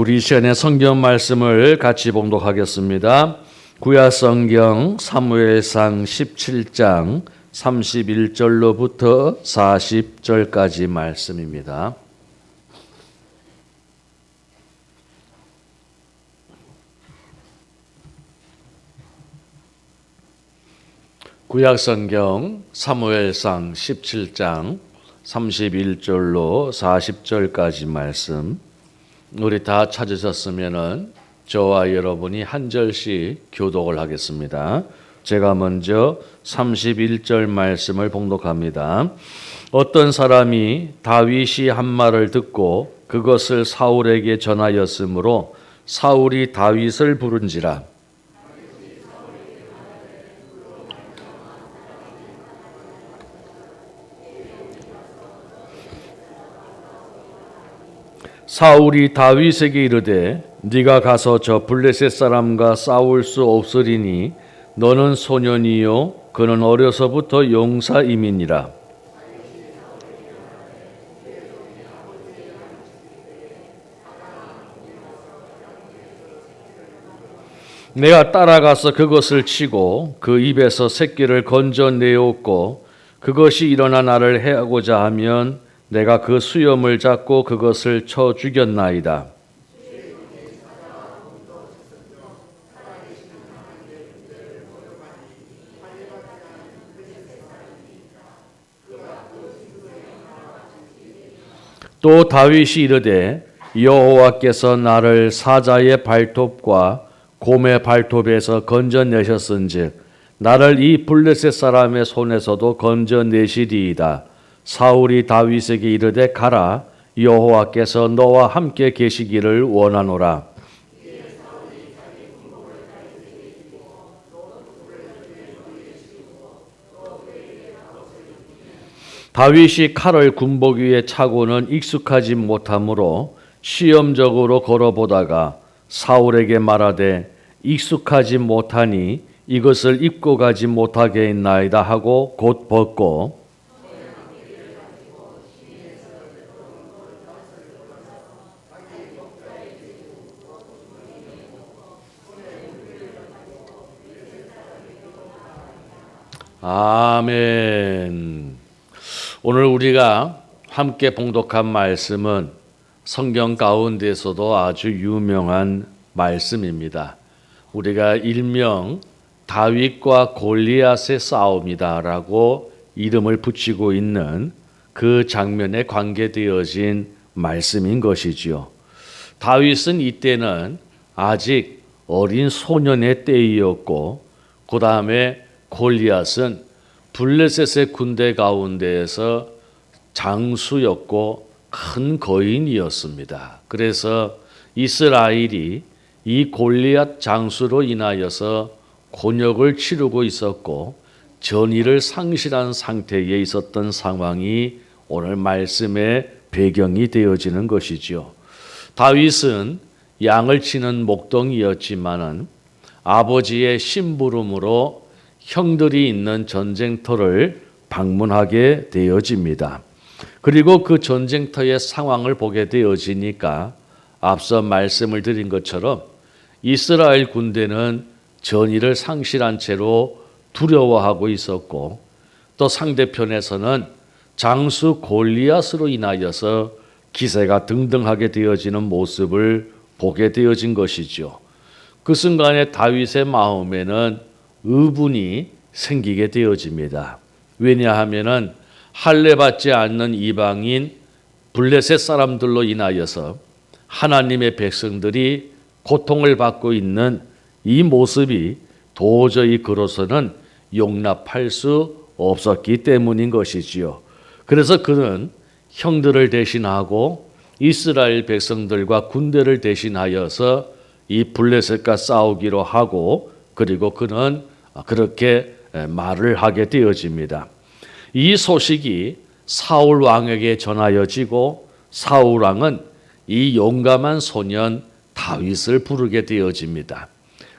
우리 시간에 성경 말씀을 같이 봉독하겠습니다. 구약 성경 사무엘상 17장 31절로부터 40절까지 말씀입니다. 구약 성경 사무엘상 17장 31절로 40절까지 말씀, 우리 다 찾으셨으면은 저와 여러분이 한 절씩 교독을 하겠습니다. 제가 먼저 31절 말씀을 봉독합니다. 어떤 사람이 다윗이 한 말을 듣고 그것을 사울에게 전하였으므로 사울이 다윗을 부른지라. 사울이 다윗에게 이르되 네가 가서 저 블레셋 사람과 싸울 수 없으리니 너는 소년이요 그는 어려서부터 용사임이니라. 내가 따라가서 그것을 치고 그 입에서 새끼를 건져내었고 그것이 일어나 나를 해하고자 하면 내가 그 수염을 잡고 그것을 쳐 죽였나이다. 또 다윗이 이르되 여호와께서 나를 사자의 발톱과 곰의 발톱에서 건져내셨은즉 나를 이 블레셋 사람의 손에서도 건져내시리이다. 사울이 다윗에게 이르되 가라, 여호와께서 너와 함께 계시기를 원하노라. 다윗이 칼을 군복 위에 차고는 익숙하지 못하므로 시험적으로 걸어보다가 사울에게 말하되 익숙하지 못하니 이것을 입고 가지 못하게 했나이다 하고 곧 벗고 아멘. 오늘 우리가 함께 봉독한 말씀은 성경 가운데서도 아주 유명한 말씀입니다. 우리가 일명 다윗과 골리앗의 싸움이다라고 이름을 붙이고 있는 그 장면에 관계되어진 말씀인 것이지요. 다윗은 이때는 아직 어린 소년의 때이었고 그 다음에 골리앗은 블레셋의 군대 가운데에서 장수였고 큰 거인이었습니다. 그래서 이스라엘이 이 골리앗 장수로 인하여서 곤욕을 치르고 있었고 전의를 상실한 상태에 있었던 상황이 오늘 말씀의 배경이 되어지는 것이지요. 다윗은 양을 치는 목동이었지만은 아버지의 심부름으로 형들이 있는 전쟁터를 방문하게 되어집니다. 그리고 그 전쟁터의 상황을 보게 되어지니까 앞서 말씀을 드린 것처럼 이스라엘 군대는 전의를 상실한 채로 두려워하고 있었고 또 상대편에서는 장수 골리앗으로 인하여서 기세가 등등하게 되어지는 모습을 보게 되어진 것이죠. 그 순간에 다윗의 마음에는 의분이 생기게 되어집니다. 왜냐하면은 할례받지 않는 이방인 블레셋 사람들로 인하여서 하나님의 백성들이 고통을 받고 있는 이 모습이 도저히 그로서는 용납할 수 없었기 때문인 것이지요. 그래서 그는 형들을 대신하고 이스라엘 백성들과 군대를 대신하여서 이 블레셋과 싸우기로 하고 그리고 그는 그렇게 말을 하게 되어집니다. 이 소식이 사울 왕에게 전하여지고 사울 왕은 이 용감한 소년 다윗을 부르게 되어집니다.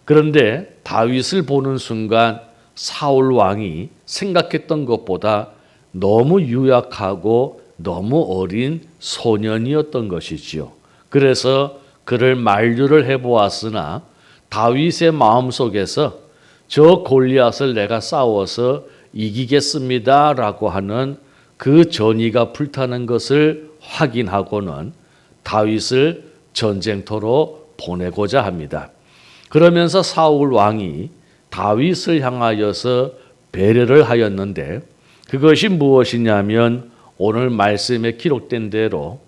그런데 다윗을 보는 순간 사울 왕이 생각했던 것보다 너무 유약하고 너무 어린 소년이었던 것이지요. 그래서 그를 만류를 해보았으나 다윗의 마음속에서 저 골리앗을 내가 싸워서 이기겠습니다라고 하는 그 전의가 불타는 것을 확인하고는 다윗을 전쟁터로 보내고자 합니다. 그러면서 사울 왕이 다윗을 향하여서 배려를 하였는데 그것이 무엇이냐면 오늘 말씀에 기록된 대로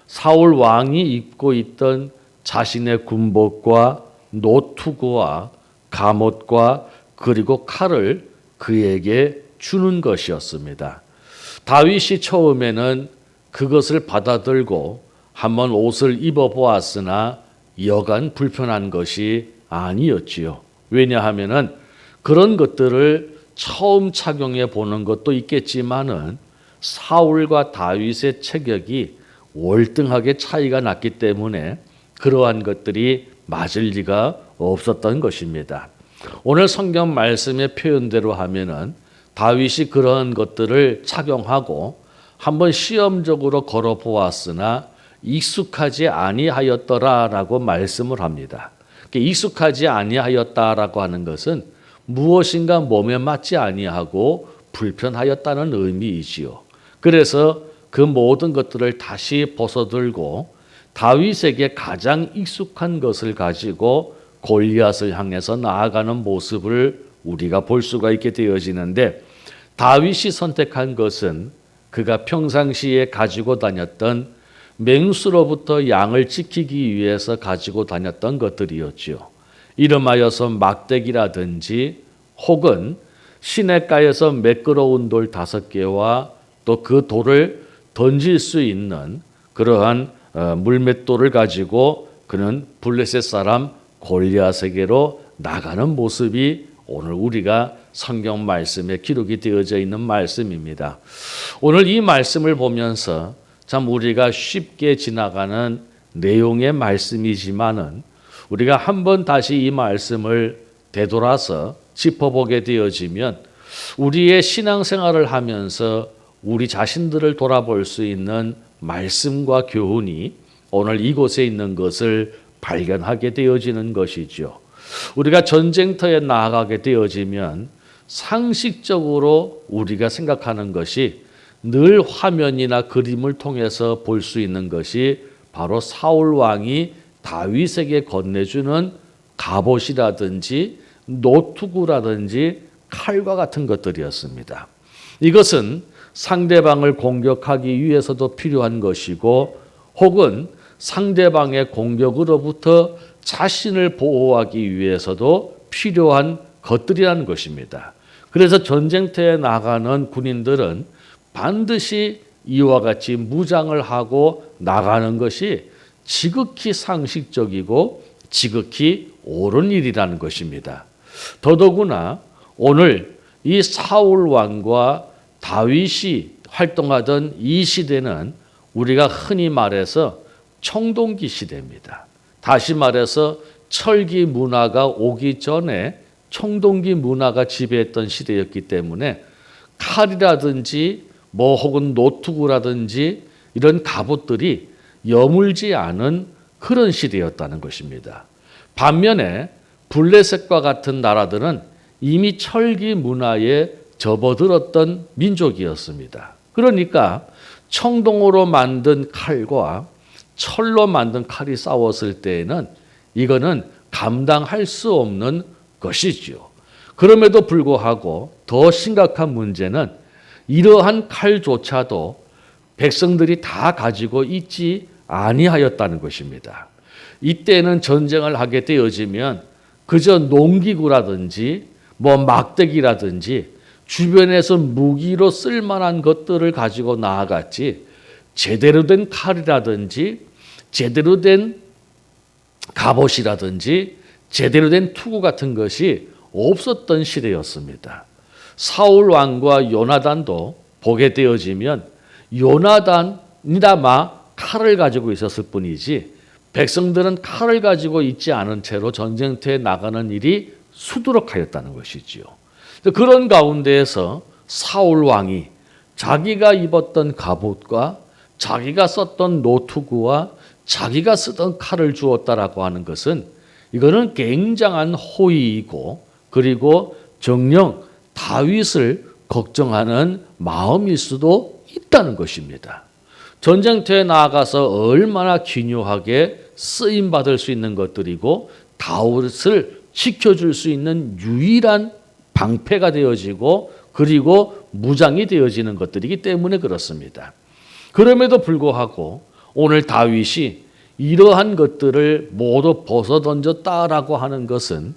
사울 왕이 입고 있던 자신의 군복과 노투구와 갑옷과 그리고 칼을 그에게 주는 것이었습니다. 다윗이 처음에는 그것을 받아들고 한번 옷을 입어보았으나 여간 불편한 것이 아니었지요. 왜냐하면은 그런 것들을 처음 착용해 보는 것도 있겠지만은 사울과 다윗의 체격이 월등하게 차이가 났기 때문에 그러한 것들이 맞을 리가 없었던 것입니다. 오늘 성경 말씀의 표현대로 하면은 다윗이 그런 것들을 착용하고 한번 시험적으로 걸어 보았으나 익숙하지 아니하였더라라고 말씀을 합니다. 익숙하지 아니하였다라고 하는 것은 무엇인가 몸에 맞지 아니하고 불편하였다는 의미이지요. 그래서 그 모든 것들을 다시 벗어들고 다윗에게 가장 익숙한 것을 가지고 골리앗을 향해서 나아가는 모습을 우리가 볼 수가 있게 되어지는데 다윗이 선택한 것은 그가 평상시에 가지고 다녔던 맹수로부터 양을 지키기 위해서 가지고 다녔던 것들이었지요. 이름하여서 막대기라든지 혹은 시냇가에서 매끄러운 돌 5개와 또 그 돌을 던질 수 있는 그러한 물맷돌을 가지고 그는 블레셋 사람 골리앗에게로 나가는 모습이 오늘 우리가 성경 말씀에 기록이 되어져 있는 말씀입니다. 오늘 이 말씀을 보면서 참 우리가 쉽게 지나가는 내용의 말씀이지만은 우리가 한번 다시 이 말씀을 되돌아서 짚어보게 되어지면 우리의 신앙생활을 하면서 우리 자신들을 돌아볼 수 있는 말씀과 교훈이 오늘 이곳에 있는 것을 발견하게 되어지는 것이죠. 우리가 전쟁터에 나아가게 되어지면 상식적으로 우리가 생각하는 것이 늘 화면이나 그림을 통해서 볼 수 있는 것이 바로 사울 왕이 다윗에게 건네주는 갑옷이라든지 노투구라든지 칼과 같은 것들이었습니다. 이것은 상대방을 공격하기 위해서도 필요한 것이고 혹은 상대방의 공격으로부터 자신을 보호하기 위해서도 필요한 것들이라는 것입니다. 그래서 전쟁터에 나가는 군인들은 반드시 이와 같이 무장을 하고 나가는 것이 지극히 상식적이고 지극히 옳은 일이라는 것입니다. 더더구나 오늘 이 사울 왕과 다윗이 활동하던 이 시대는 우리가 흔히 말해서 청동기 시대입니다. 다시 말해서 철기 문화가 오기 전에 청동기 문화가 지배했던 시대였기 때문에 칼이라든지 혹은 노투구라든지 이런 갑옷들이 여물지 않은 그런 시대였다는 것입니다. 반면에 블레셋과 같은 나라들은 이미 철기 문화에 접어들었던 민족이었습니다. 그러니까 청동으로 만든 칼과 철로 만든 칼이 싸웠을 때에는 이거는 감당할 수 없는 것이지요. 그럼에도 불구하고 더 심각한 문제는 이러한 칼조차도 백성들이 다 가지고 있지 아니하였다는 것입니다. 이때는 전쟁을 하게 되어지면 그저 농기구라든지 막대기라든지 주변에서 무기로 쓸만한 것들을 가지고 나아갔지 제대로 된 칼이라든지 제대로 된 갑옷이라든지 제대로 된 투구 같은 것이 없었던 시대였습니다. 사울 왕과 요나단도 보게 되어지면 요나단이나마 칼을 가지고 있었을 뿐이지 백성들은 칼을 가지고 있지 않은 채로 전쟁터에 나가는 일이 수두룩하였다는 것이지요. 그런 가운데에서 사울 왕이 자기가 입었던 갑옷과 자기가 썼던 노투구와 자기가 쓰던 칼을 주었다라고 하는 것은 이거는 굉장한 호의이고 그리고 정녕 다윗을 걱정하는 마음일 수도 있다는 것입니다. 전쟁터에 나아가서 얼마나 기묘하게 쓰임받을 수 있는 것들이고 다윗을 지켜줄 수 있는 유일한 방패가 되어지고 그리고 무장이 되어지는 것들이기 때문에 그렇습니다. 그럼에도 불구하고 오늘 다윗이 이러한 것들을 모두 벗어던졌다라고 하는 것은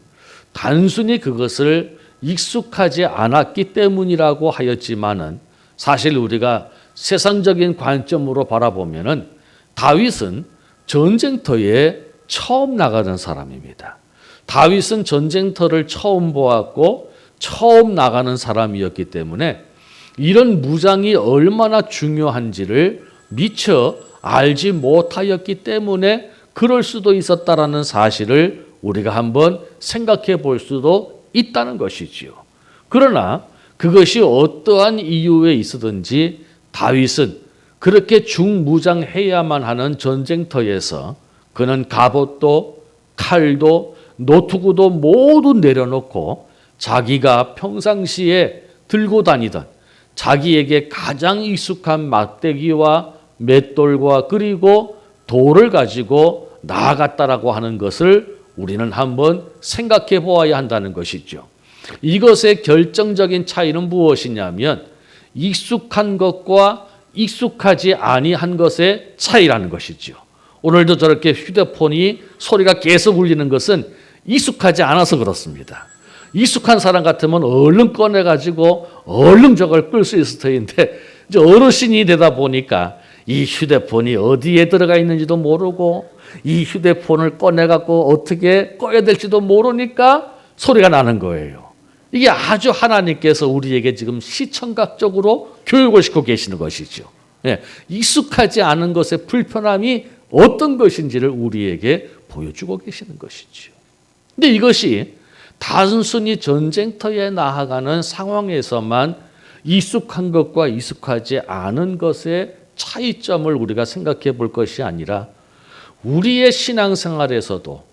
단순히 그것을 익숙하지 않았기 때문이라고 하였지만은 사실 우리가 세상적인 관점으로 바라보면은 다윗은 전쟁터에 처음 나가는 사람입니다. 다윗은 전쟁터를 처음 보았고 처음 나가는 사람이었기 때문에 이런 무장이 얼마나 중요한지를 미처 알지 못하였기 때문에 그럴 수도 있었다라는 사실을 우리가 한번 생각해 볼 수도 있다는 것이지요. 그러나 그것이 어떠한 이유에 있었든지 다윗은 그렇게 중무장해야만 하는 전쟁터에서 그는 갑옷도 칼도 노트구도 모두 내려놓고 자기가 평상시에 들고 다니던 자기에게 가장 익숙한 막대기와 맷돌과 그리고 돌을 가지고 나아갔다라고 하는 것을 우리는 한번 생각해 보아야 한다는 것이죠. 이것의 결정적인 차이는 무엇이냐면 익숙한 것과 익숙하지 아니한 것의 차이라는 것이죠. 오늘도 저렇게 휴대폰이 소리가 계속 울리는 것은 익숙하지 않아서 그렇습니다. 익숙한 사람 같으면 얼른 꺼내가지고 얼른 저걸 끌 수 있을 터인데 이제 어르신이 되다 보니까 이 휴대폰이 어디에 들어가 있는지도 모르고 이 휴대폰을 꺼내갖고 어떻게 꺼야 될지도 모르니까 소리가 나는 거예요. 이게 아주 하나님께서 우리에게 지금 시청각적으로 교육을 시키고 계시는 것이죠. 예, 익숙하지 않은 것의 불편함이 어떤 것인지를 우리에게 보여주고 계시는 것이죠. 근데 이것이 단순히 전쟁터에 나아가는 상황에서만 익숙한 것과 익숙하지 않은 것의 차이점을 우리가 생각해 볼 것이 아니라 우리의 신앙생활에서도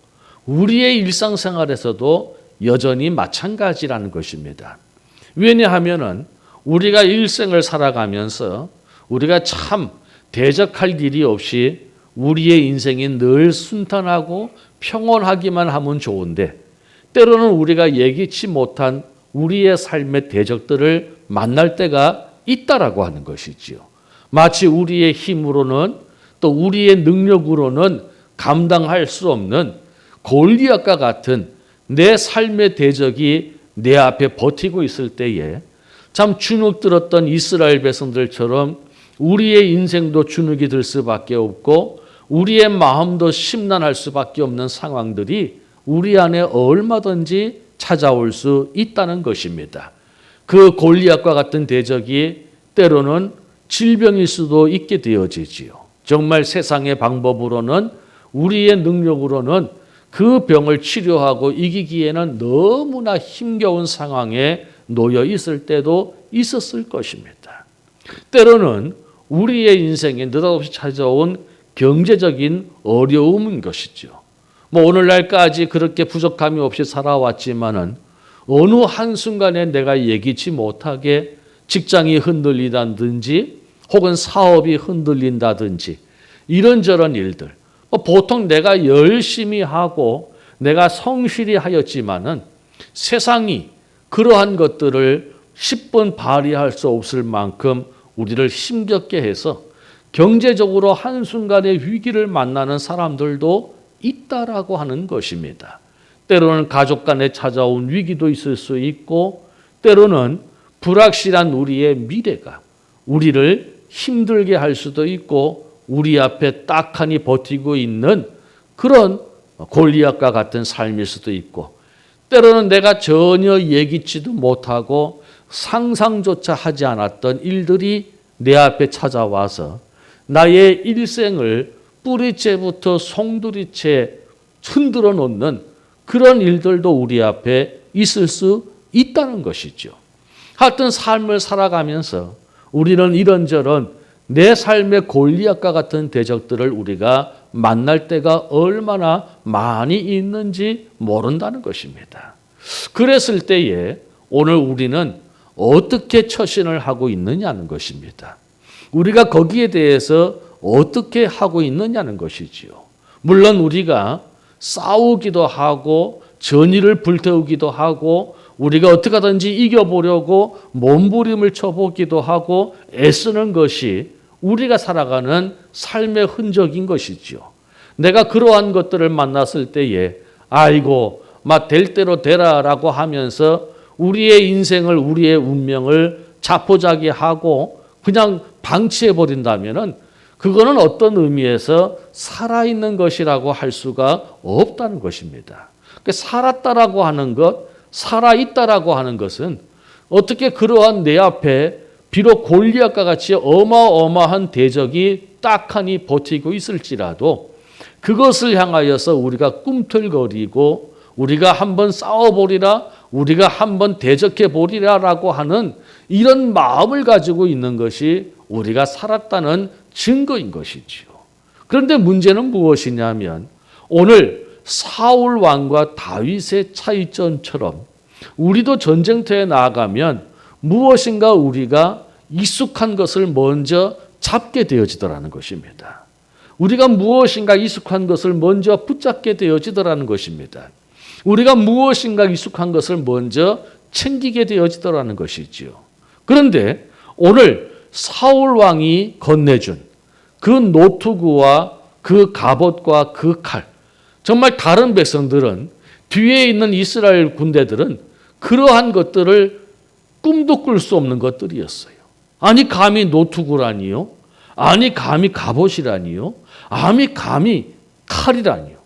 우리의 일상생활에서도 여전히 마찬가지라는 것입니다. 왜냐하면 우리가 일생을 살아가면서 우리가 참 대적할 일이 없이 우리의 인생이 늘 순탄하고 평온하기만 하면 좋은데 때로는 우리가 예기치 못한 우리의 삶의 대적들을 만날 때가 있다라고 하는 것이지요. 마치 우리의 힘으로는 또 우리의 능력으로는 감당할 수 없는 골리앗과 같은 내 삶의 대적이 내 앞에 버티고 있을 때에 참 주눅 들었던 이스라엘 백성들처럼 우리의 인생도 주눅이 들 수밖에 없고 우리의 마음도 심란할 수밖에 없는 상황들이 우리 안에 얼마든지 찾아올 수 있다는 것입니다. 그 골리앗과 같은 대적이 때로는 질병일 수도 있게 되어지지요. 정말 세상의 방법으로는 우리의 능력으로는 그 병을 치료하고 이기기에는 너무나 힘겨운 상황에 놓여 있을 때도 있었을 것입니다. 때로는 우리의 인생에 느닷없이 찾아온 경제적인 어려움인 것이죠. 오늘날까지 그렇게 부족함이 없이 살아왔지만은 어느 한순간에 내가 예기치 못하게 직장이 흔들리다든지 혹은 사업이 흔들린다든지 이런저런 일들 보통 내가 열심히 하고 내가 성실히 하였지만은 세상이 그러한 것들을 10분 발휘할 수 없을 만큼 우리를 힘겹게 해서 경제적으로 한순간에 위기를 만나는 사람들도 있다라고 하는 것입니다. 때로는 가족 간에 찾아온 위기도 있을 수 있고 때로는 불확실한 우리의 미래가 우리를 힘들게 할 수도 있고 우리 앞에 딱하니 버티고 있는 그런 골리앗과 같은 삶일 수도 있고 때로는 내가 전혀 예기치도 못하고 상상조차 하지 않았던 일들이 내 앞에 찾아와서 나의 일생을 뿌리채부터 송두리째 흔들어 놓는 그런 일들도 우리 앞에 있을 수 있다는 것이죠. 하여튼 삶을 살아가면서 우리는 이런저런 내 삶의 골리앗과 같은 대적들을 우리가 만날 때가 얼마나 많이 있는지 모른다는 것입니다. 그랬을 때에 오늘 우리는 어떻게 처신을 하고 있느냐는 것입니다. 우리가 거기에 대해서 어떻게 하고 있느냐는 것이지요. 물론 우리가 싸우기도 하고 전의를 불태우기도 하고 우리가 어떻게 하든지 이겨보려고 몸부림을 쳐보기도 하고 애쓰는 것이 우리가 살아가는 삶의 흔적인 것이지요. 내가 그러한 것들을 만났을 때에 아이고 막 될 대로 되라라고 하면서 우리의 인생을 우리의 운명을 자포자기하고 그냥 방치해버린다면 그거는 어떤 의미에서 살아있는 것이라고 할 수가 없다는 것입니다. 살았다라고 하는 것, 살아있다라고 하는 것은 어떻게 그러한 내 앞에 비록 골리앗과 같이 어마어마한 대적이 딱하니 버티고 있을지라도 그것을 향하여서 우리가 꿈틀거리고 우리가 한번 싸워보리라, 우리가 한번 대적해보리라라고 하는 이런 마음을 가지고 있는 것이 우리가 살았다는 증거인 것이지요. 그런데 문제는 무엇이냐면 오늘 사울 왕과 다윗의 차이점처럼 우리도 전쟁터에 나아가면 무엇인가 우리가 익숙한 것을 먼저 잡게 되어지더라는 것입니다. 우리가 무엇인가 익숙한 것을 먼저 붙잡게 되어지더라는 것입니다. 우리가 무엇인가 익숙한 것을 먼저 챙기게 되어지더라는 것이지요. 그런데 오늘 사울 왕이 건네준 그 노투구와 그 갑옷과 그 칼, 정말 다른 백성들은 뒤에 있는 이스라엘 군대들은 그러한 것들을 꿈도 꿀 수 없는 것들이었어요. 아니 감히 노투구라니요? 아니 감히 갑옷이라니요? 아니 감히 칼이라니요?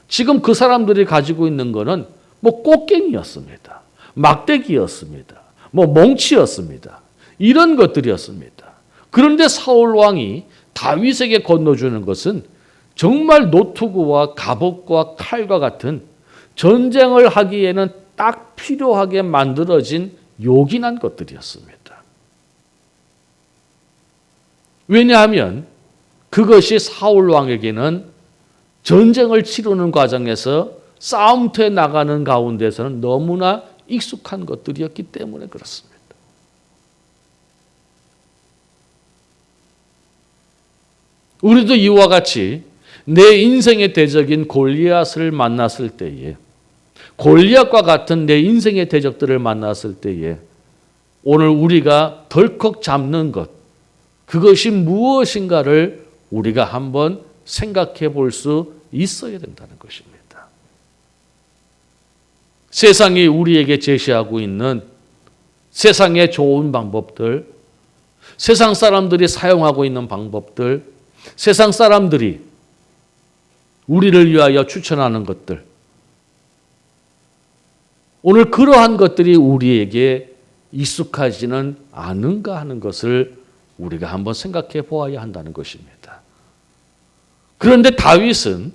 지금 그 사람들이 가지고 있는 거는 뭐 꽃갱이였습니다. 막대기였습니다. 뭐 몽치였습니다. 이런 것들이었습니다. 그런데 사울 왕이 다윗에게 건너주는 것은 정말 노투구와 갑옷과 칼과 같은 전쟁을 하기에는 딱 필요하게 만들어진 요긴한 것들이었습니다. 왜냐하면 그것이 사울 왕에게는 전쟁을 치르는 과정에서 싸움터에 나가는 가운데서는 너무나 익숙한 것들이었기 때문에 그렇습니다. 우리도 이와 같이 내 인생의 대적인 골리앗을 만났을 때에 골리앗과 같은 내 인생의 대적들을 만났을 때에 오늘 우리가 덜컥 잡는 것 그것이 무엇인가를 우리가 한번 생각해 볼 수 있어야 된다는 것입니다. 세상이 우리에게 제시하고 있는 세상의 좋은 방법들, 세상 사람들이 사용하고 있는 방법들, 세상 사람들이 우리를 위하여 추천하는 것들, 오늘 그러한 것들이 우리에게 익숙하지는 않은가 하는 것을 우리가 한번 생각해 보아야 한다는 것입니다. 그런데 다윗은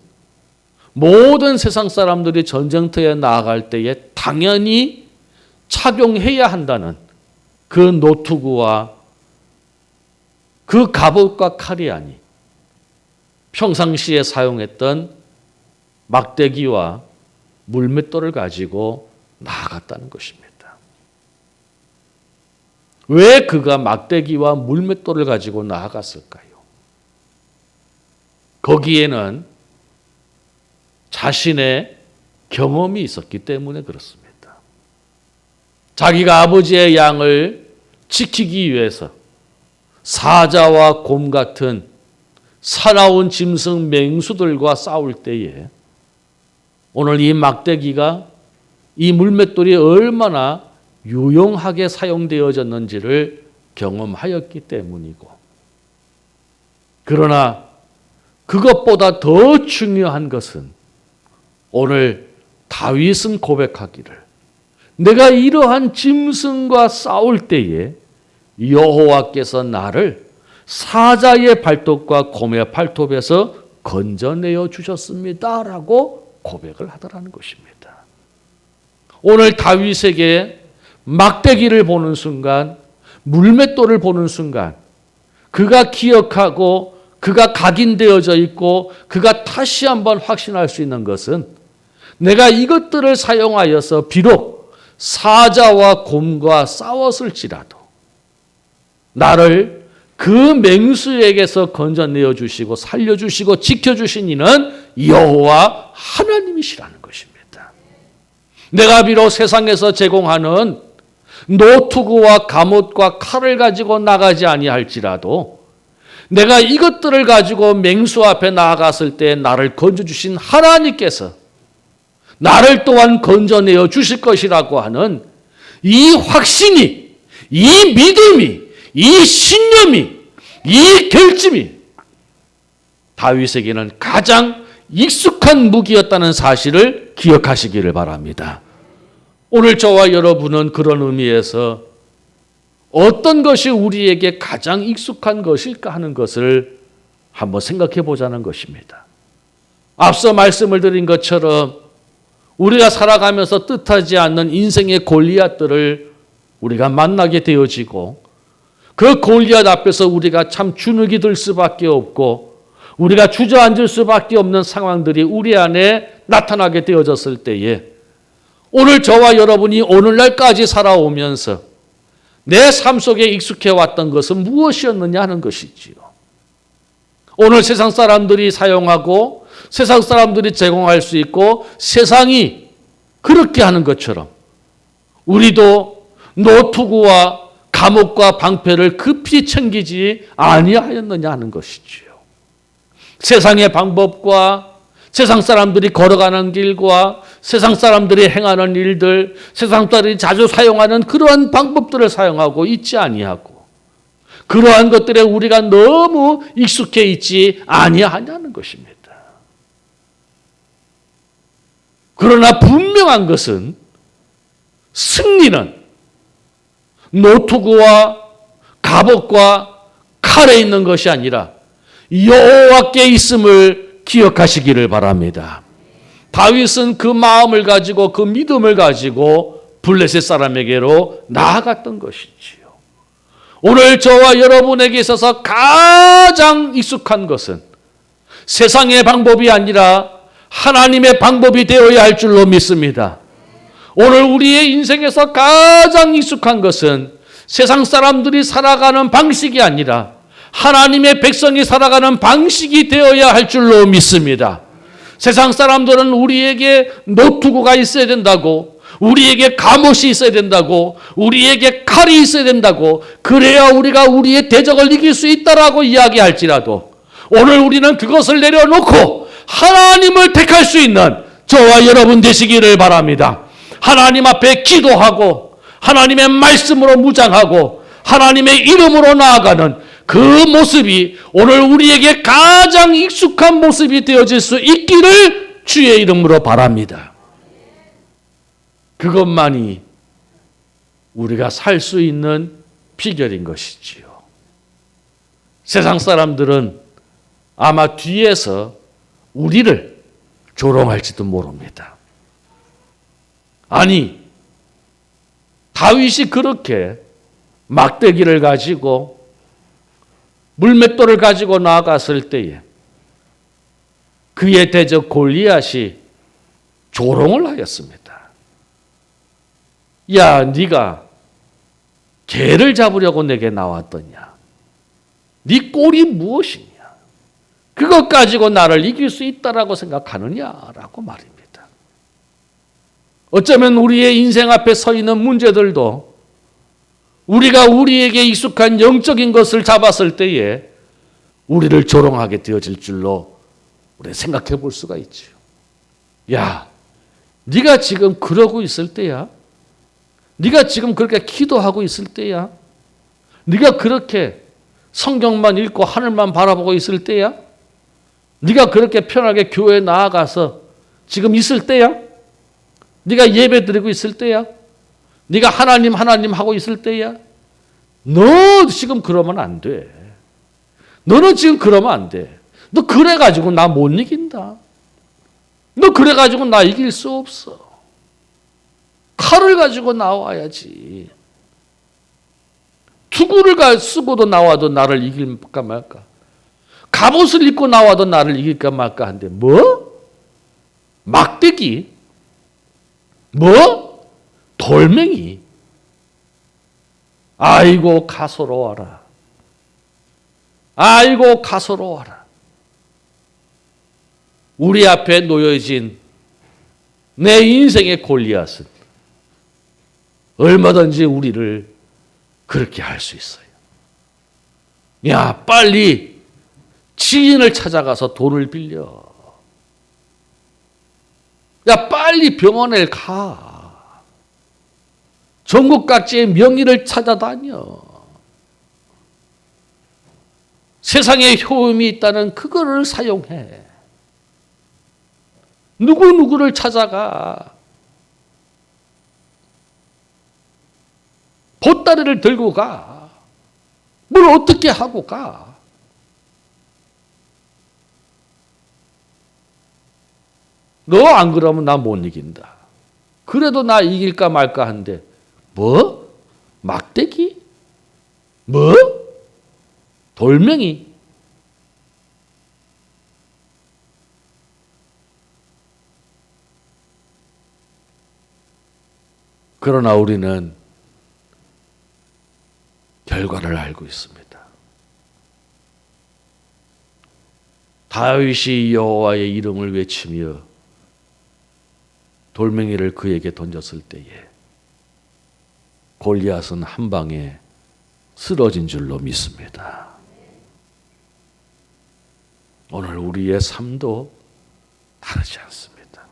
모든 세상 사람들이 전쟁터에 나아갈 때에 당연히 착용해야 한다는 그 노투구와 그 갑옷과 칼이 아니 평상시에 사용했던 막대기와 물맷돌을 가지고 나아갔다는 것입니다. 왜 그가 막대기와 물맷돌을 가지고 나아갔을까요? 거기에는 자신의 경험이 있었기 때문에 그렇습니다. 자기가 아버지의 양을 지키기 위해서 사자와 곰 같은 사나운 짐승 맹수들과 싸울 때에 오늘 이 막대기가 이 물맷돌이 얼마나 유용하게 사용되어졌는지를 경험하였기 때문이고 그러나 그것보다 더 중요한 것은 오늘 다윗은 고백하기를 내가 이러한 짐승과 싸울 때에 여호와께서 나를 사자의 발톱과 곰의 발톱에서 건져내어 주셨습니다 라고 고백을 하더라는 것입니다. 오늘 다윗에게 막대기를 보는 순간 물맷돌을 보는 순간 그가 기억하고 그가 각인되어져 있고 그가 다시 한번 확신할 수 있는 것은 내가 이것들을 사용하여서 비록 사자와 곰과 싸웠을지라도 나를 그 맹수에게서 건져내어 주시고 살려주시고 지켜주신 이는 여호와 하나님이시라는 것입니다. 내가 비록 세상에서 제공하는 노투구와 갑옷과 칼을 가지고 나가지 아니할지라도 내가 이것들을 가지고 맹수 앞에 나아갔을 때 나를 건져주신 하나님께서 나를 또한 건져내어 주실 것이라고 하는 이 확신이, 이 믿음이, 이 신념이, 이 결심이 다윗에게는 가장 익숙한 무기였다는 사실을 기억하시기를 바랍니다. 오늘 저와 여러분은 그런 의미에서 어떤 것이 우리에게 가장 익숙한 것일까 하는 것을 한번 생각해 보자는 것입니다. 앞서 말씀을 드린 것처럼 우리가 살아가면서 뜻하지 않는 인생의 골리앗들을 우리가 만나게 되어지고 그 골리앗 앞에서 우리가 참 주눅이 들 수밖에 없고 우리가 주저앉을 수밖에 없는 상황들이 우리 안에 나타나게 되어졌을 때에 오늘 저와 여러분이 오늘날까지 살아오면서 내 삶 속에 익숙해 왔던 것은 무엇이었느냐 하는 것이지요. 오늘 세상 사람들이 사용하고 세상 사람들이 제공할 수 있고 세상이 그렇게 하는 것처럼 우리도 노투구와 감옥과 방패를 급히 챙기지 아니하였느냐 하는 것이지요. 세상의 방법과 세상 사람들이 걸어가는 길과 세상 사람들이 행하는 일들, 세상 사람들이 자주 사용하는 그러한 방법들을 사용하고 있지 아니하고 그러한 것들에 우리가 너무 익숙해 있지 아니하냐는 것입니다. 그러나 분명한 것은 승리는 노투구와 갑옷과 칼에 있는 것이 아니라 여호와께 있음을 기억하시기를 바랍니다. 다윗은 그 마음을 가지고 그 믿음을 가지고 블레셋 사람에게로 나아갔던 것이지요. 오늘 저와 여러분에게 있어서 가장 익숙한 것은 세상의 방법이 아니라 하나님의 방법이 되어야 할 줄로 믿습니다. 오늘 우리의 인생에서 가장 익숙한 것은 세상 사람들이 살아가는 방식이 아니라 하나님의 백성이 살아가는 방식이 되어야 할 줄로 믿습니다. 세상 사람들은 우리에게 노투구가 있어야 된다고, 우리에게 갑옷이 있어야 된다고, 우리에게 칼이 있어야 된다고, 그래야 우리가 우리의 대적을 이길 수 있다라고 이야기할지라도 오늘 우리는 그것을 내려놓고 하나님을 택할 수 있는 저와 여러분 되시기를 바랍니다. 하나님 앞에 기도하고 하나님의 말씀으로 무장하고 하나님의 이름으로 나아가는 그 모습이 오늘 우리에게 가장 익숙한 모습이 되어질 수 있기를 주의 이름으로 바랍니다. 그것만이 우리가 살 수 있는 비결인 것이지요. 세상 사람들은 아마 뒤에서 우리를 조롱할지도 모릅니다. 아니, 다윗이 그렇게 막대기를 가지고 물맷돌을 가지고 나아갔을 때에 그의 대적 골리앗이 조롱을 하였습니다. 야, 네가 개를 잡으려고 내게 나왔더냐? 네 꼴이 무엇이냐? 그것 가지고 나를 이길 수 있다라고 생각하느냐라고 말입니다. 어쩌면 우리의 인생 앞에 서 있는 문제들도 우리가 우리에게 익숙한 영적인 것을 잡았을 때에 우리를 조롱하게 되어질 줄로 우리 생각해 볼 수가 있죠. 야, 네가 지금 그러고 있을 때야? 네가 지금 그렇게 기도하고 있을 때야? 네가 그렇게 성경만 읽고 하늘만 바라보고 있을 때야? 네가 그렇게 편하게 교회에 나아가서 지금 있을 때야? 네가 예배 드리고 있을 때야? 네가 하나님 하고 있을 때야? 너 지금 그러면 안 돼. 너는 지금 그러면 안 돼. 너 그래가지고 나 못 이긴다. 너 그래가지고 나 이길 수 없어. 칼을 가지고 나와야지. 투구를 쓰고도 나와도 나를 이길까 말까. 갑옷을 입고 나와도 나를 이길까 말까 한데 뭐? 막대기? 뭐? 돌멩이? 아이고 가소로워라. 아이고 가소로워라. 우리 앞에 놓여진 내 인생의 골리앗은 얼마든지 우리를 그렇게 할 수 있어요. 야, 빨리 지인을 찾아가서 돈을 빌려. 야, 빨리 병원에 가. 전국 각지의 명의를 찾아다녀. 세상에 효험이 있다는 그거를 사용해. 누구누구를 찾아가. 보따리를 들고 가. 뭘 어떻게 하고 가. 너 안 그러면 나 못 이긴다. 그래도 나 이길까 말까 한데 뭐? 막대기? 뭐? 돌멩이? 그러나 우리는 결과를 알고 있습니다. 다윗이 여호와의 이름을 외치며 돌멩이를 그에게 던졌을 때에 골리앗은 한 방에 쓰러진 줄로 믿습니다. 오늘 우리의 삶도 다르지 않습니다.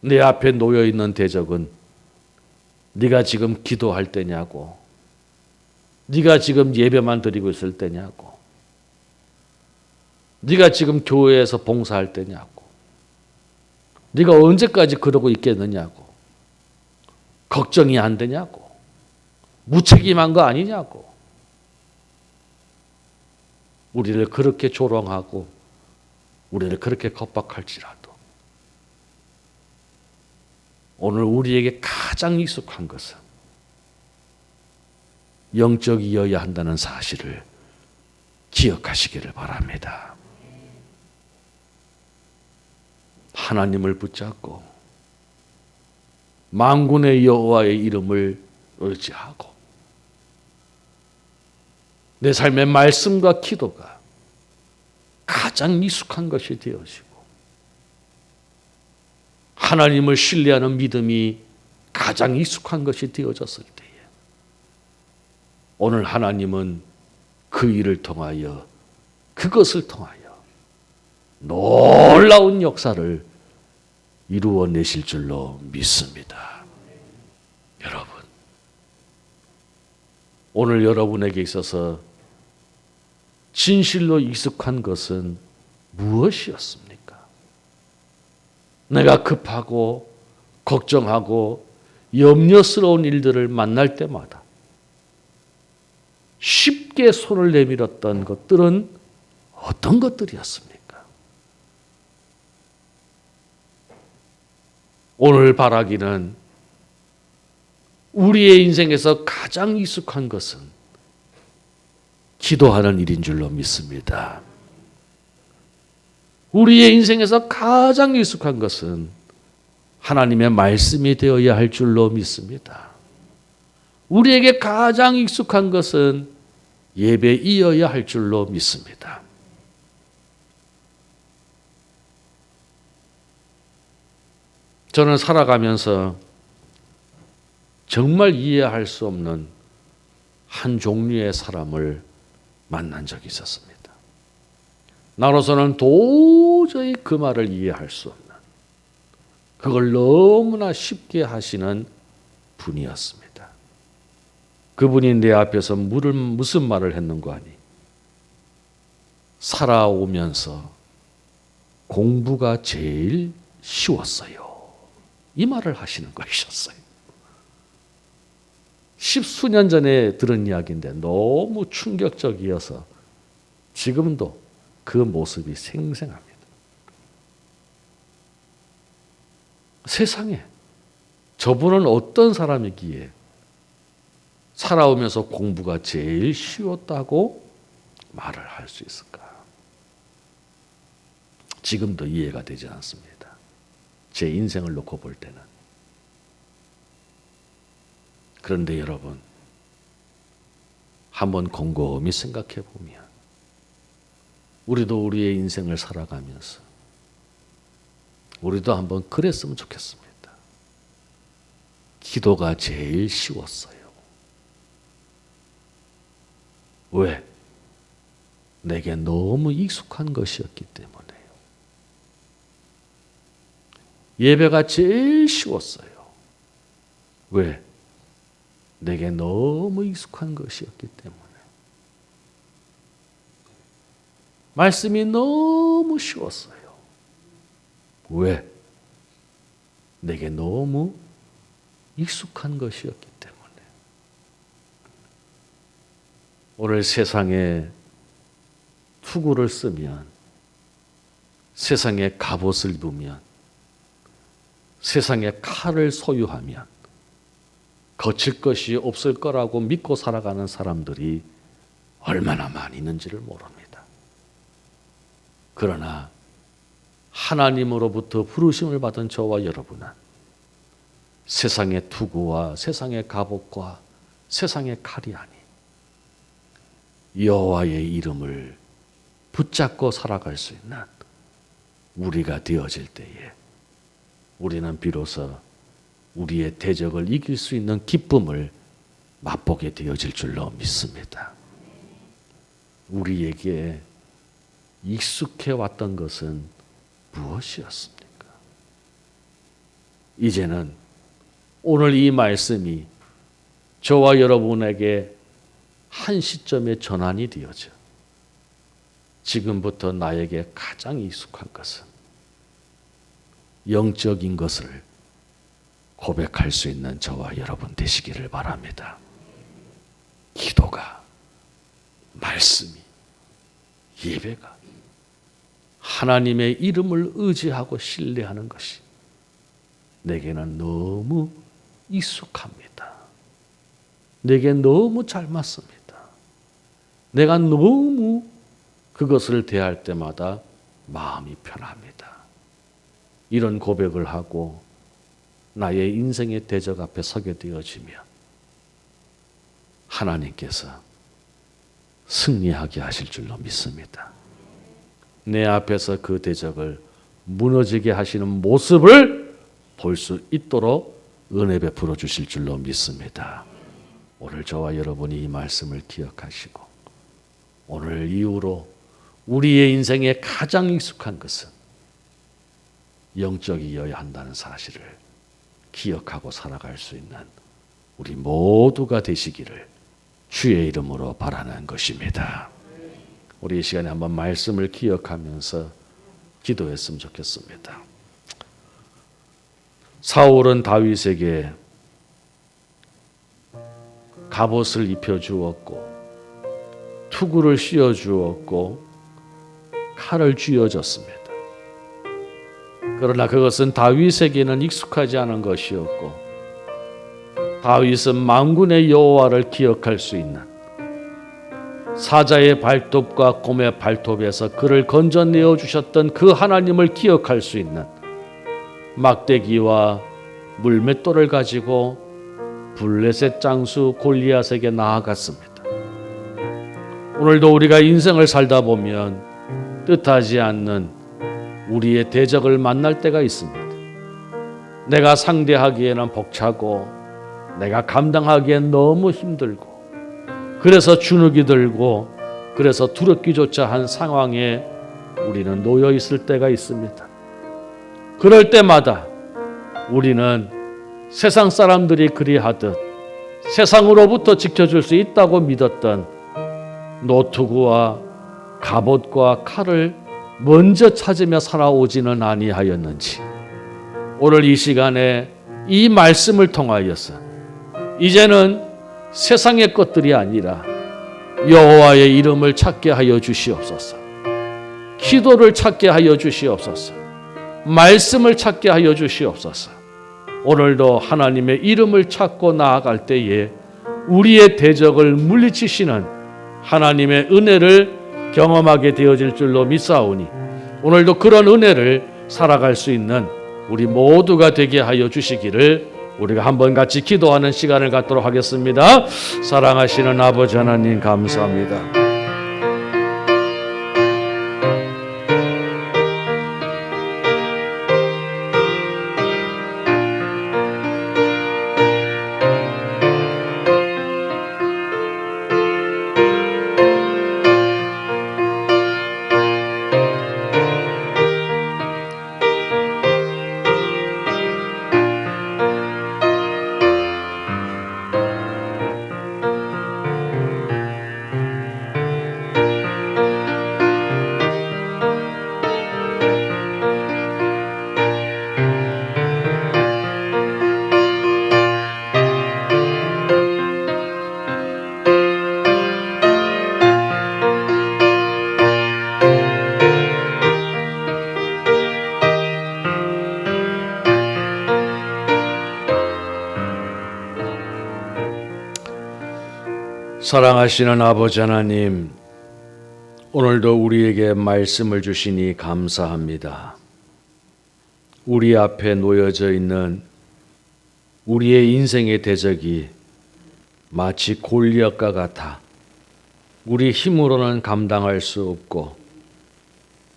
내 앞에 놓여 있는 대적은 네가 지금 기도할 때냐고, 네가 지금 예배만 드리고 있을 때냐고, 네가 지금 교회에서 봉사할 때냐고, 네가 언제까지 그러고 있겠느냐고, 걱정이 안 되냐고, 무책임한 거 아니냐고, 우리를 그렇게 조롱하고 우리를 그렇게 겁박할지라도 오늘 우리에게 가장 익숙한 것은 영적이어야 한다는 사실을 기억하시기를 바랍니다. 하나님을 붙잡고 만군의 여호와의 이름을 의지하고 내 삶의 말씀과 기도가 가장 익숙한 것이 되어지고 하나님을 신뢰하는 믿음이 가장 익숙한 것이 되어졌을 때에 오늘 하나님은 그 일을 통하여 그것을 통하여 놀라운 역사를 이루어내실 줄로 믿습니다. 여러분, 오늘 여러분에게 있어서 진실로 익숙한 것은 무엇이었습니까? 내가 급하고 걱정하고 염려스러운 일들을 만날 때마다 쉽게 손을 내밀었던 것들은 어떤 것들이었습니까? 오늘 바라기는 우리의 인생에서 가장 익숙한 것은 기도하는 일인 줄로 믿습니다. 우리의 인생에서 가장 익숙한 것은 하나님의 말씀이 되어야 할 줄로 믿습니다. 우리에게 가장 익숙한 것은 예배이어야 할 줄로 믿습니다. 저는 살아가면서 정말 이해할 수 없는 한 종류의 사람을 만난 적이 있었습니다. 나로서는 도저히 그 말을 이해할 수 없는, 그걸 너무나 쉽게 하시는 분이었습니다. 그분이 내 앞에서 무슨 말을 했는가 하니, 살아오면서 공부가 제일 쉬웠어요. 이 말을 하시는 것이었어요. 10수년 전에 들은 이야기인데 너무 충격적이어서 지금도 그 모습이 생생합니다. 세상에 저분은 어떤 사람이기에 살아오면서 공부가 제일 쉬웠다고 말을 할 수 있을까? 지금도 이해가 되지 않습니다. 제 인생을 놓고 볼 때는. 그런데 여러분, 한번 곰곰이 생각해 보면 우리도 우리의 인생을 살아가면서 우리도 한번 그랬으면 좋겠습니다. 기도가 제일 쉬웠어요. 왜? 내게 너무 익숙한 것이었기 때문에요. 예배가 제일 쉬웠어요. 왜? 내게 너무 익숙한 것이었기 때문에. 말씀이 너무 쉬웠어요. 왜? 내게 너무 익숙한 것이었기 때문에. 오늘 세상에 투구를 쓰면, 세상에 갑옷을 입으면, 세상에 칼을 소유하면 거칠 것이 없을 거라고 믿고 살아가는 사람들이 얼마나 많이 있는지를 모릅니다. 그러나 하나님으로부터 부르심을 받은 저와 여러분은 세상의 투구와 세상의 갑옷과 세상의 칼이 아닌 여호와의 이름을 붙잡고 살아갈 수 있는 우리가 되어질 때에 우리는 비로소 우리의 대적을 이길 수 있는 기쁨을 맛보게 되어질 줄로 믿습니다. 우리에게 익숙해 왔던 것은 무엇이었습니까? 이제는 오늘 이 말씀이 저와 여러분에게 한 시점에 전환이 되어져 지금부터 나에게 가장 익숙한 것은 영적인 것을 고백할 수 있는 저와 여러분 되시기를 바랍니다. 기도가, 말씀이, 예배가 하나님의 이름을 의지하고 신뢰하는 것이 내게는 너무 익숙합니다. 내게 너무 잘 맞습니다. 내가 너무 그것을 대할 때마다 마음이 편합니다. 이런 고백을 하고 나의 인생의 대적 앞에 서게 되어지면 하나님께서 승리하게 하실 줄로 믿습니다. 내 앞에서 그 대적을 무너지게 하시는 모습을 볼 수 있도록 은혜 베풀어 주실 줄로 믿습니다. 오늘 저와 여러분이 이 말씀을 기억하시고 오늘 이후로 우리의 인생에 가장 익숙한 것은 영적이어야 한다는 사실을 기억하고 살아갈 수 있는 우리 모두가 되시기를 주의 이름으로 바라는 것입니다. 우리 이 시간에 한번 말씀을 기억하면서 기도했으면 좋겠습니다. 사울은 다윗에게 갑옷을 입혀 주었고 투구를 씌워 주었고 칼을 쥐어 줬습니다. 그러나 그것은 다윗에게는 익숙하지 않은 것이었고 다윗은 만군의 여호와를 기억할 수 있는 사자의 발톱과 곰의 발톱에서 그를 건져내어 주셨던 그 하나님을 기억할 수 있는 막대기와 물맷돌을 가지고 블레셋 장수 골리앗에게 나아갔습니다. 오늘도 우리가 인생을 살다 보면 뜻하지 않는 우리의 대적을 만날 때가 있습니다. 내가 상대하기에는 벅차고 내가 감당하기엔 너무 힘들고 그래서 주눅이 들고 그래서 두렵기조차 한 상황에 우리는 놓여 있을 때가 있습니다. 그럴 때마다 우리는 세상 사람들이 그리하듯 세상으로부터 지켜줄 수 있다고 믿었던 노트구와 갑옷과 칼을 먼저 찾으며 살아오지는 아니하였는지 오늘 이 시간에 이 말씀을 통하여서 이제는 세상의 것들이 아니라 여호와의 이름을 찾게 하여 주시옵소서. 기도를 찾게 하여 주시옵소서. 말씀을 찾게 하여 주시옵소서. 오늘도 하나님의 이름을 찾고 나아갈 때에 우리의 대적을 물리치시는 하나님의 은혜를 경험하게 되어질 줄로 믿사오니 오늘도 그런 은혜를 살아갈 수 있는 우리 모두가 되게 하여 주시기를 우리가 한번 같이 기도하는 시간을 갖도록 하겠습니다. 사랑하시는 아버지 하나님 감사합니다. 사랑하시는 아버지 하나님, 오늘도 우리에게 말씀을 주시니 감사합니다. 우리 앞에 놓여져 있는 우리의 인생의 대적이 마치 골리앗과 같아 우리 힘으로는 감당할 수 없고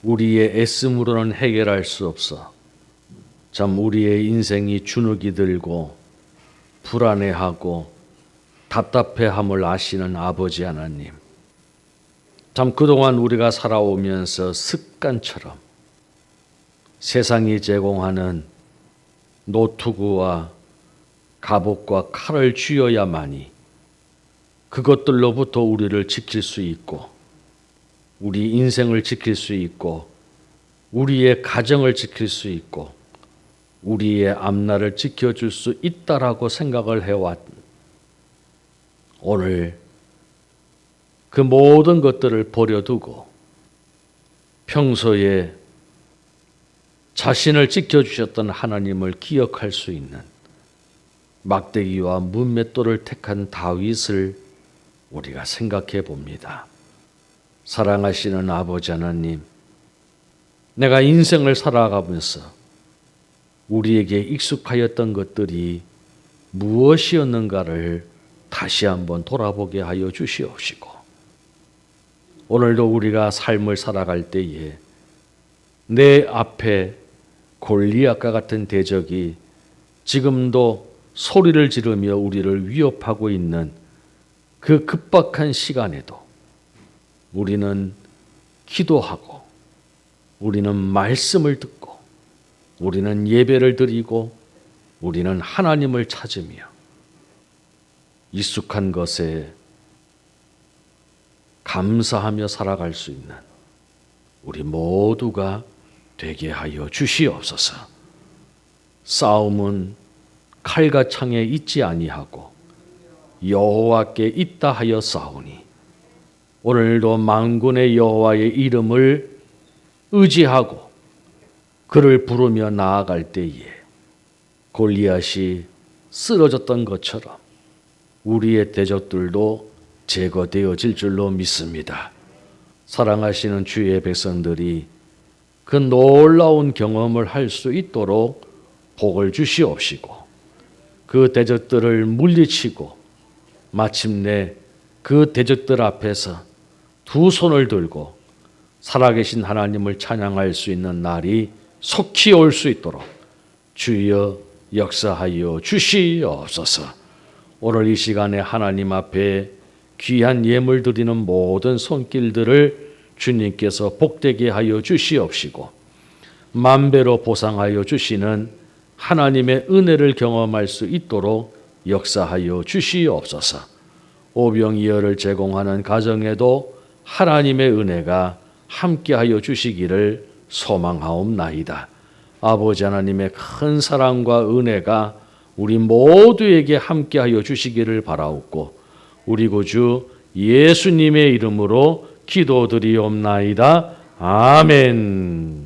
우리의 애씀으로는 해결할 수 없어 참 우리의 인생이 주눅이 들고 불안해하고 답답해함을 아시는 아버지 하나님, 참 그동안 우리가 살아오면서 습관처럼 세상이 제공하는 노트구와 갑옷과 칼을 쥐어야만이 그것들로부터 우리를 지킬 수 있고 우리 인생을 지킬 수 있고 우리의 가정을 지킬 수 있고 우리의 앞날을 지켜줄 수 있다라고 생각을 해왔. 오늘 그 모든 것들을 버려두고 평소에 자신을 지켜주셨던 하나님을 기억할 수 있는 막대기와 문맷돌을 택한 다윗을 우리가 생각해 봅니다. 사랑하시는 아버지 하나님, 내가 인생을 살아가면서 우리에게 익숙하였던 것들이 무엇이었는가를 다시 한번 돌아보게 하여 주시옵시고 오늘도 우리가 삶을 살아갈 때에 내 앞에 골리앗과 같은 대적이 지금도 소리를 지르며 우리를 위협하고 있는 그 급박한 시간에도 우리는 기도하고 우리는 말씀을 듣고 우리는 예배를 드리고 우리는 하나님을 찾으며 익숙한 것에 감사하며 살아갈 수 있는 우리 모두가 되게 하여 주시옵소서. 싸움은 칼과 창에 있지 아니하고 여호와께 있다 하여 싸우니 오늘도 만군의 여호와의 이름을 의지하고 그를 부르며 나아갈 때에 골리앗이 쓰러졌던 것처럼 우리의 대적들도 제거되어질 줄로 믿습니다. 사랑하시는 주의 백성들이 그 놀라운 경험을 할 수 있도록 복을 주시옵시고 그 대적들을 물리치고 마침내 그 대적들 앞에서 두 손을 들고 살아계신 하나님을 찬양할 수 있는 날이 속히 올 수 있도록 주여 역사하여 주시옵소서. 오늘 이 시간에 하나님 앞에 귀한 예물 드리는 모든 손길들을 주님께서 복되게 하여 주시옵시고 만배로 보상하여 주시는 하나님의 은혜를 경험할 수 있도록 역사하여 주시옵소서. 오병이어를 제공하는 가정에도 하나님의 은혜가 함께하여 주시기를 소망하옵나이다. 아버지 하나님의 큰 사랑과 은혜가 우리 모두에게 함께하여 주시기를 바라옵고 우리 구주 예수님의 이름으로 기도드리옵나이다. 아멘.